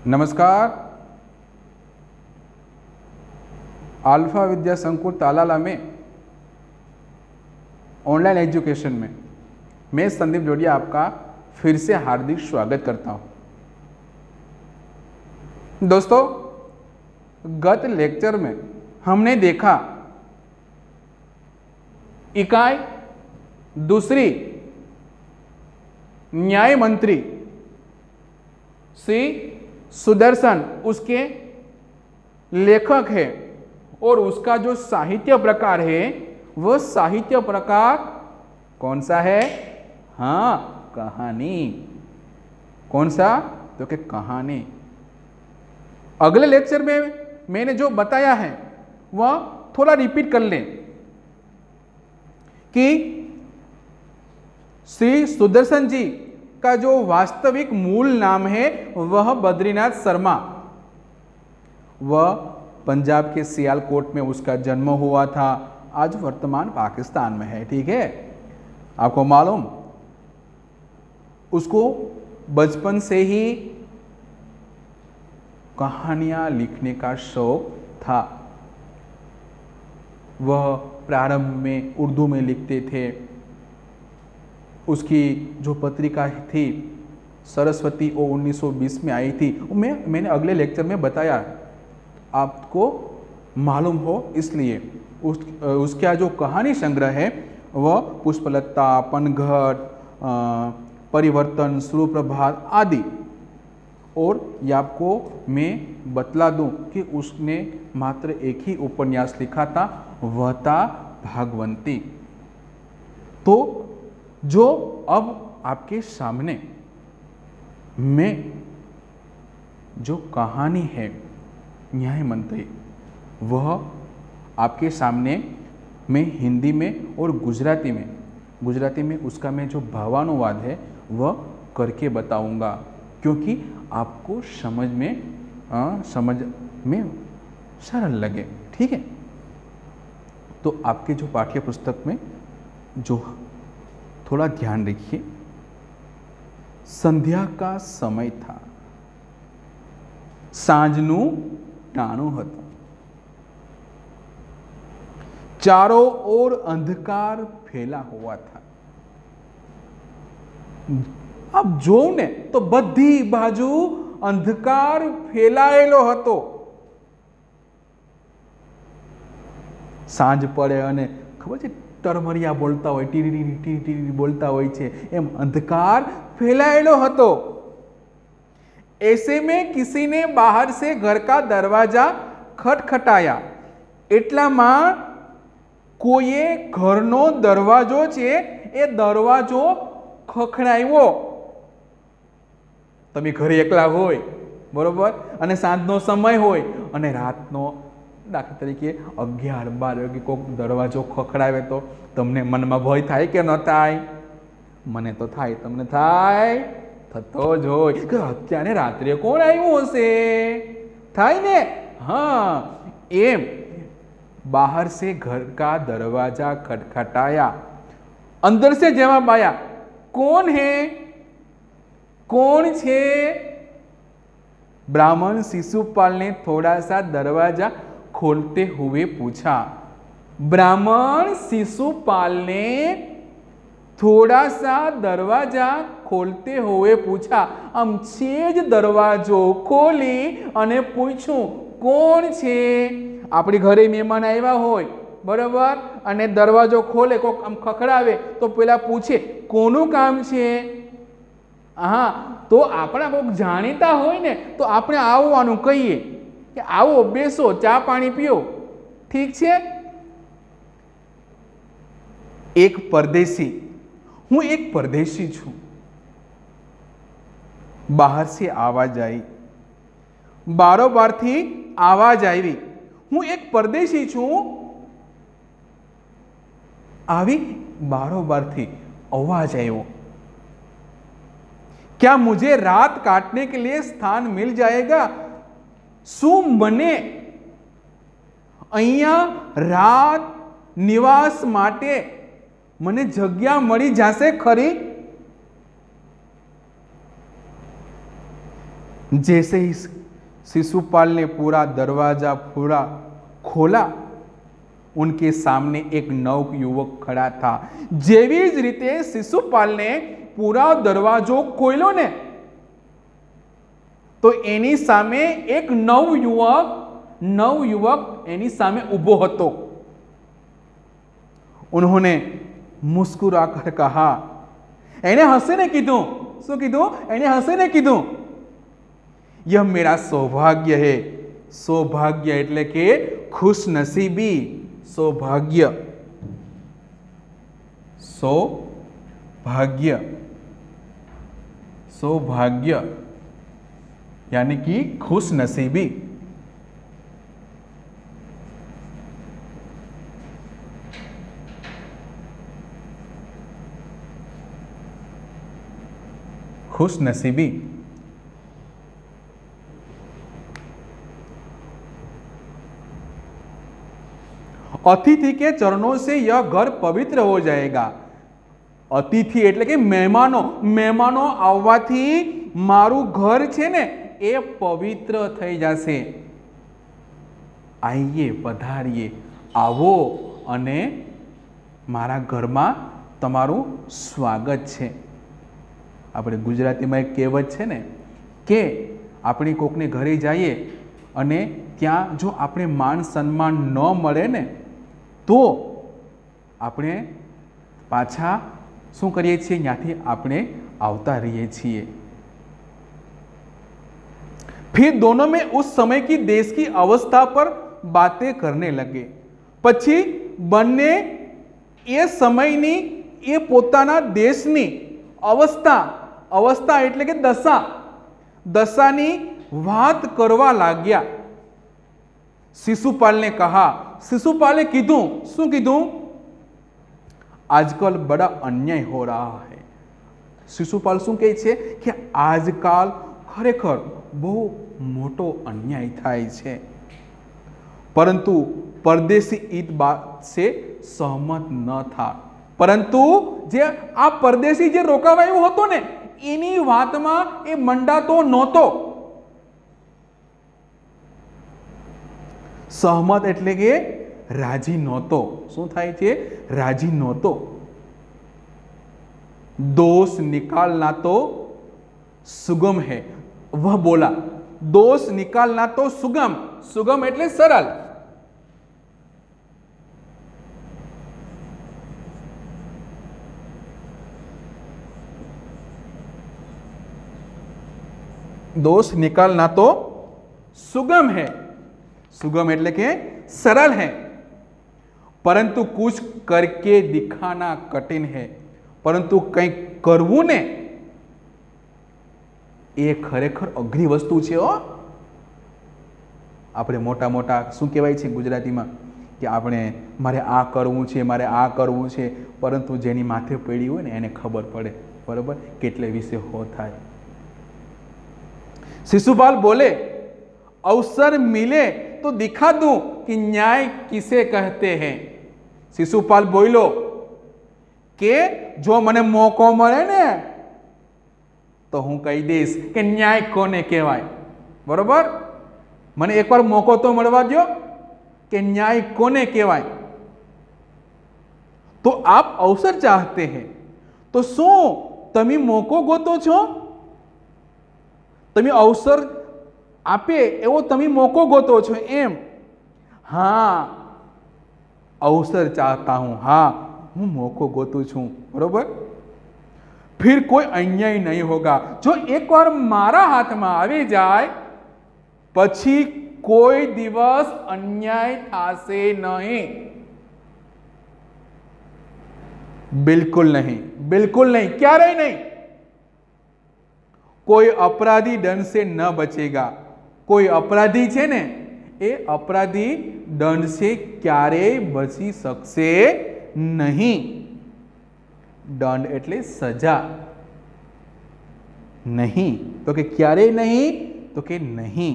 नमस्कार। अल्फा विद्या संकुल तालाला में ऑनलाइन एजुकेशन में मैं संदीप जोड़िया आपका फिर से हार्दिक स्वागत करता हूं। दोस्तों, गत लेक्चर में हमने देखा इकाई दूसरी न्याय मंत्री श्री सुदर्शन उसके लेखक है और उसका जो साहित्य प्रकार है वह साहित्य प्रकार कौन सा है? हाँ, कहानी। कौन सा? तो कि कहानी। अगले लेक्चर में मैंने जो बताया है वह थोड़ा रिपीट कर लें कि श्री सुदर्शन जी का जो वास्तविक मूल नाम है वह बद्रीनाथ शर्मा। वह पंजाब के सियालकोट में उसका जन्म हुआ था, आज वर्तमान पाकिस्तान में है। ठीक है, आपको मालूम, उसको बचपन से ही कहानियां लिखने का शौक था। वह प्रारंभ में उर्दू में लिखते थे। उसकी जो पत्रिका थी सरस्वती वो 1920 में आई थी। मैंने अगले लेक्चर में बताया, आपको मालूम हो इसलिए। उसका जो कहानी संग्रह है वह पुष्पलता, पनघट, परिवर्तन, सुप्रभात आदि। और ये आपको मैं बतला दूं कि उसने मात्र एक ही उपन्यास लिखा था, वह था भागवंती। तो जो अब आपके सामने में जो कहानी है न्याय मंत्री, वह आपके सामने मैं हिंदी में और गुजराती में उसका मैं जो भावानुवाद है वह करके बताऊंगा, क्योंकि आपको समझ में सरल लगे। ठीक है, तो आपके जो पाठ्य पुस्तक में जो थोड़ा ध्यान रखिए, संध्या का समय था, सांजनू टाणु हतुं, चारों ओर अंधकार फैला हुआ था। अब जो ने तो बधी बाजू अंधकार फैलायेलो हतो। सांज पड़े अने खबर छे टरमरिया बोलता होय, टीरी बोलता होय छे, एम अंधकार फैलायेलो हतो। ऐसे में किसी ने बाहर से घर का दरवाजा खटखटाया। एटलामां कोઈએ घरनो दरवाजो छे ए दरवाजो खखडाव्यो। तमे घरे एकला होय, बरोबर, अने सांजनो समय होय अने रातनो दाखला तरीके 11-12 वागे कोक दरवाजो खखडावे तो तमने मनमा भय थाय के न थाय? मने तो थाय, तमने थाय? थतो ज होय के अत्यारे रात्रे कोण आव्युं हशे, थाय ने? हाँ, एम बाहर से घर का दरवाजा खटखटाया। अंदर से जवाब आया, कौन है? कौन छे? ब्राह्मण शिशुपाल ने थोड़ा सा दरवाजा खोलते हुए पूछा। ब्राह्मण शिशुपाल ने थोड़ा सा दरवाजा खोलते हुए पूछा। आम छेज दरवाजो खोली अने पूछूं, कोण छे? आपणी घरे मेहमान आव्या होय, बराबर, अने दरवाजो खोले, कोक आम खखडावे तो पेला पूछे कोનું काम छे? हाँ, तो आपणे कोक जाणीता होय ने तो आपणे आववानुं कहीए कि आओ, बेसो, चा पाणी पीओ। ठीक छे? एक परदेशी, हूँ एक परदेशी छूं। बहार से आवाज आई, बारोबार थी आवाज आई। हूँ एक परदेशी छूं, आवी बारोबार थी आवाज आयो। क्या मुझे रात काटने के लिए स्थान मिल जाएगा? शू मने अहींया रात निवास माटे मने जग्या मळी जाशे खरी? जैसे ही शिशुपाल ने पूरा दरवाजा पूरा खोला, उनके सामने एक नव युवक खड़ा था। जेवी ज रीते शिशुपाल ने पूरा दरवाजो खोल्यो ने तो एनी सामे एक नव युवक एनी सामे उभो हतो। उन्होंने मुस्कुराकर कहा, एने हसीने कीधुं, शू कीधुं? एने हसीने कीधुं, यह मेरा सौभाग्य है। सौभाग्य एटले के खुशनसीबी, सौभाग्य, सौभाग्य, सौभाग्य यानी कि खुशनसीबी। खुशनसीबी। अतिथि के चरणों से यह घर पवित्र हो जाएगा। अतिथि एटले के मेहमानो, मेहमानो आववाथी मारू घर छे ने ए पवित्र थई जाशे। आइए, पधारिए, आवो अने मारा घरमां तमारुं स्वागत छे। આપણે ગુજરાતીમાં એક કહેવત છે ને કે આપણે કોકને ઘરે જઈએ અને ત્યાં જો આપણે માન સન્માન ન મળે ને તો આપણે પાછા શું કરીએ છીએ, ત્યાંથી આપણે આવતા રહીએ છીએ। फिर दोनों में उस समय की देश की अवस्था पर बातें करने लगे। પછી બંને એ સમયની એ પોતાના દેશની अवस्था, अवस्था एटले के दशा, दशानी बात करवा लाग्या। शिशुपाल ने कहा, शिशुपाले कीधुं, शू कीधुं? आजकल बड़ा अन्याय हो रहा है। शिशुपाल शू कहे छे कि आजकल खरेखर बहु मोटो अन्याय थाय छे। परंतु परदेशी इस बात से सहमत न था। परंतु जे आ परदेशी जे रोकावायो हतो ने एनी वातमां ए मंडातो नहोतो। सहमत एटले के राजी नहोतो। शुं थाय छे? राजी नहोतो। दोष निकालना तो सुगम है, वह बोला। दोष निकालना तो सुगम, सुगम एटले सरल। दोष निकालना तो सुगम है, सुगम एटले के सरल है, परंतु कुछ करके दिखाना कठिन है। परंतु कई करवू ने ए खरेखर अघरी वस्तु छे। आपणे मोटा मोटा शुं कहेवाय छे गुजरातीमां कि आपणे मारे आ करवू छे, मारे आ करवू छे, परंतु जेनी माथे पड़ी होय ने एने खबर पड़े, बरोबर, केटले विषय हो थाय। शिशुपाल बोले, अवसर मिले तो दिखा दूं कि न्याय किसे कहते हैं। शिशुपाल बोलो के जो मने मौको मळे ने तो हूँ कही दईश कि न्याय कोने कहेवाय, बरोबर। मने एक बार मौको तो मळवा दो कि न्याय कोने कहेवाय। तो आप अवसर चाहते हैं तो शू तमे मौको गोतो छो? तमे अवसर आपे एवो तमे मौको गोतो छो एम? हाँ, अवसर चाहता हूं, हाँ, हूँ मौको गोतू छूं, बरोबर। फिर कोई अन्याय नहीं होगा। जो एक बार मारा हाथ में आवी जाए पछी कोई दिवस अन्याय थाशे नहीं। बिल्कुल नहीं, बिल्कुल नहीं, क्यारेय नहीं। कोई अपराधी दंड से न बचेगा। कोई अपराधी छे ने ए अपराधी दंड से क्यारेय बची सकशे नहीं। दंड एटले सजा। नहीं तो के क्यारेय नहीं, तो के नहीं।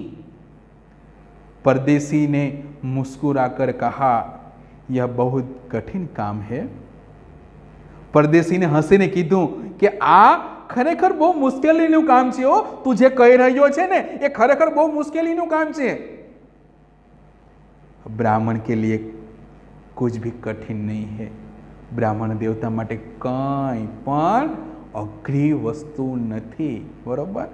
परदेशी ने मुस्कुराकर कहा, यह बहुत कठिन काम है। परदेशी ने हसीने कीधुं कि आ ખરેખર બહુ મુશ્કેલીનું કામ છે. તું જે કહી રહ્યો છે ને એ ખરેખર બહુ મુશ્કેલીનું કામ છે. ब्राह्मण के लिए कुछ भी कठिन नहीं है. ब्राह्मण देवता માટે કંઈ પણ અઘરી વસ્તુ નથી. બરોબર.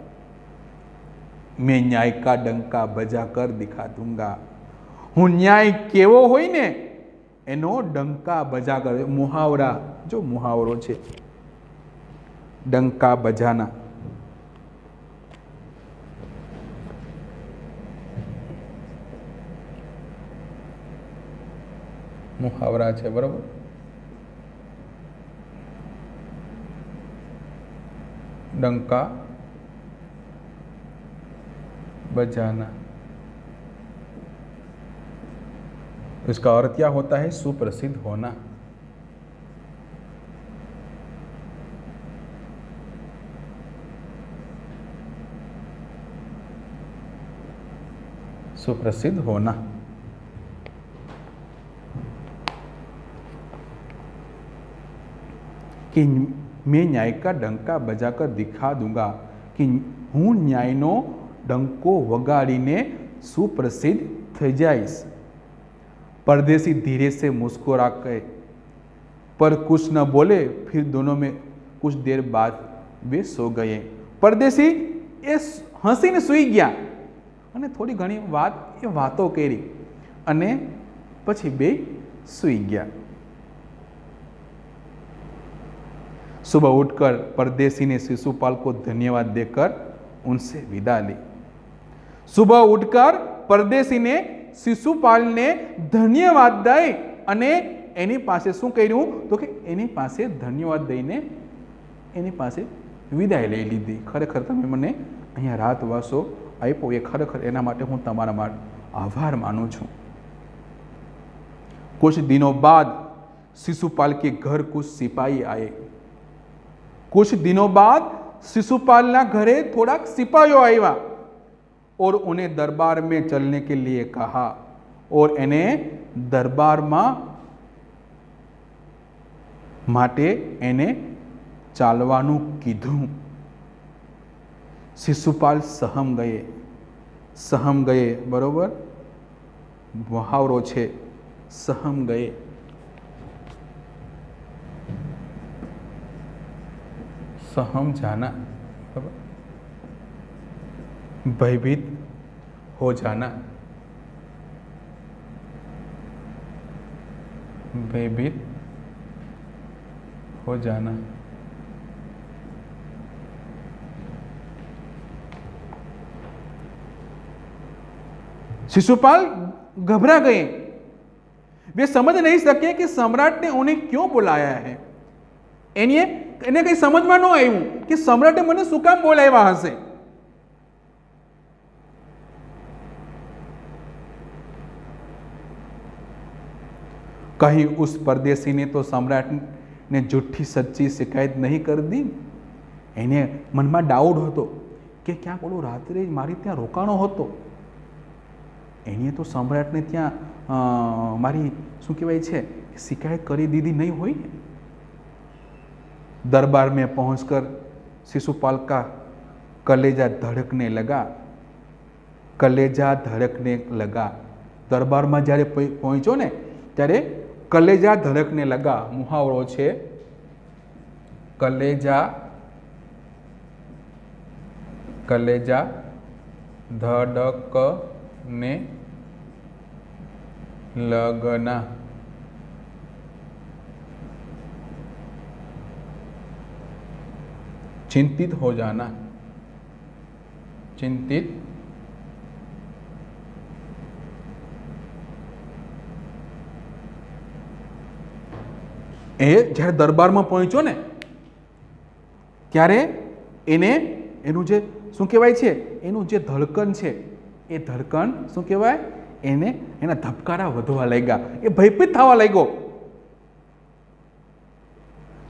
मैं न्याय का डंका बजा कर दिखा दूंगा. હું ન્યાય કેવો હોય ને એનો ડંકા બજા કરે. મુહાવરા, જો મુહાવરો છે ડંકા બજાના. મુહાવરા છે. બરોબર. डंका बजाना, इसका अर्थ क्या होता है? सुप्रसिद्ध होना. सुप्रसिद्ध होना. कि मैं न्याय का डंका बजाकर दिखा दूंगा कि हूँ न्यायनो डंको वगाड़ीने सुप्रसिद्ध થઈ जाइस. परदेसी धीरे से मुस्कुरा गए पर कुछ न बोले. फिर दोनों में कुछ देर बाद वे सो गए. परदेसी એ હસીને સૂઈ ગયા અને થોડી ઘણી વાત એ વાતો કરી અને પછી બે સૂઈ ગયા. सुबह उठकर परदेसी ने शिशुपाल को धन्यवाद देकर उनसे विदा ली. सुबह उठकर परदेसी ने शिशुपाल ने धन्यवाद दई અને એની પાસે શું કર્યું તો કે એની પાસે ધન્યવાદ દઈને એની પાસે વિદાય લઈ લીધી. ખરેખર તમે મને અહીંયા રાતવાસો આપ્યો એ ખરેખર એના માટે હું તમારા માટે આભાર માનું છું. कुछ दिनों बाद शिशुपाल के घर कुछ सिपाही आए. कुछ दिनों बाद शिशुपालना घरे थोड़ा सिपाहीओ आया और उन्हें दरबार में चलने के लिए कहा और इन्हें दरबार माटे एने चालवानु कीधुं. शिशुपाल सहम गए. बरोबर. मुहावरो छे सहम गए. सहम जाना. भयभीत हो जाना. भयभीत हो जाना. शिशुपाल घबरा गए. वे समझ नहीं सके कि सम्राट ने उन्हें क्यों बुलाया है. એને કઈ સમજમાં ન આવ્યું કે સમ્રાટે મને શું કામ બોલાવ્યા હશે. कहीं उस परदेसी ने तो सम्राट ने झूठी सच्ची शिकायत नहीं कर दी. એને મનમાં ડાઉટ હતો કે ક્યાંક ઓલો રાત્રે મારી ત્યાં રોકાણો હતો. એને તો સમ્રાટને ત્યાં મારી શું કહેવાય છે શિકાયત કરી દીધી નહીં હોય ને. दरबार में पहुंचकर शिशुपाल का कलेजा धड़कने लगा. कलेजा धड़कने लगा. दरबार में જ્યારે પહોંચ્યો ને ત્યારે कलेजा धड़कने लगा. मुहावरो छे कलेजा धड़कने लगना. चिंतित हो जाना. चिंतित એ જ્યારે દરબારમાં પહોંચ્યો ને ત્યારે એને એનું જે શું કહેવાય છે એનું જે ધડકન છે એ ધડકન શું કહેવાય એને એના ધબકારા વધવા લાગ્યા. એ ભયભીત થવા લાગ્યો.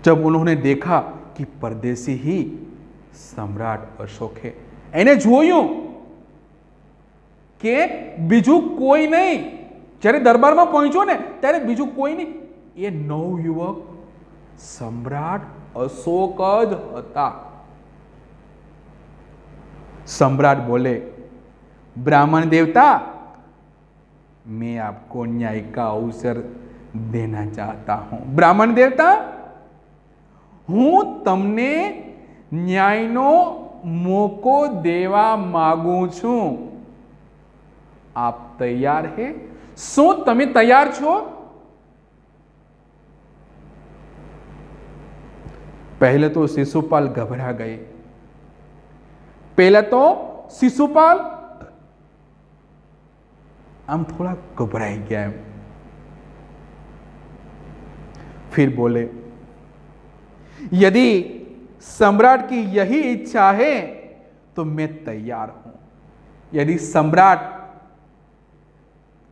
जब उन्होंने देखा कि परदेसी ही सम्राट अशोक है. એને જોયું કે બીજું કોઈ નહીં. જ્યારે દરબારમાં પહોંચ્યો ને ત્યારે બીજું કોઈ નહીં. એ નવયુવક સમ્રાટ અશોક જ હતા. सम्राट बोले, ब्राह्मण देवता, मैं आपको न्याय का अवसर देना चाहता हूं। ब्राह्मण देवता, हूँ तमने न्यायनो मोको देवा मागू छू। आप तैयार है? शू तमे तैयार छो? पहले तो शिशुपाल घबरा गए। पहले तो शिशुपाल आम थोड़ा घबराई गया। फिर बोले, यदि सम्राट की यही इच्छा है तो मैं तैयार हूं। यदि सम्राट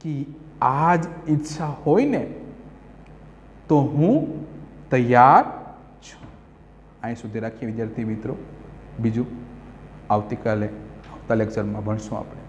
की आज इच्छा होई ने तो हूँ तैयार छूं। અહીં સુધી રાખીએ વિદ્યાર્થી મિત્રો, બીજું આવતીકાલે આવતા લેક્ચરમાં ભણશું આપણે।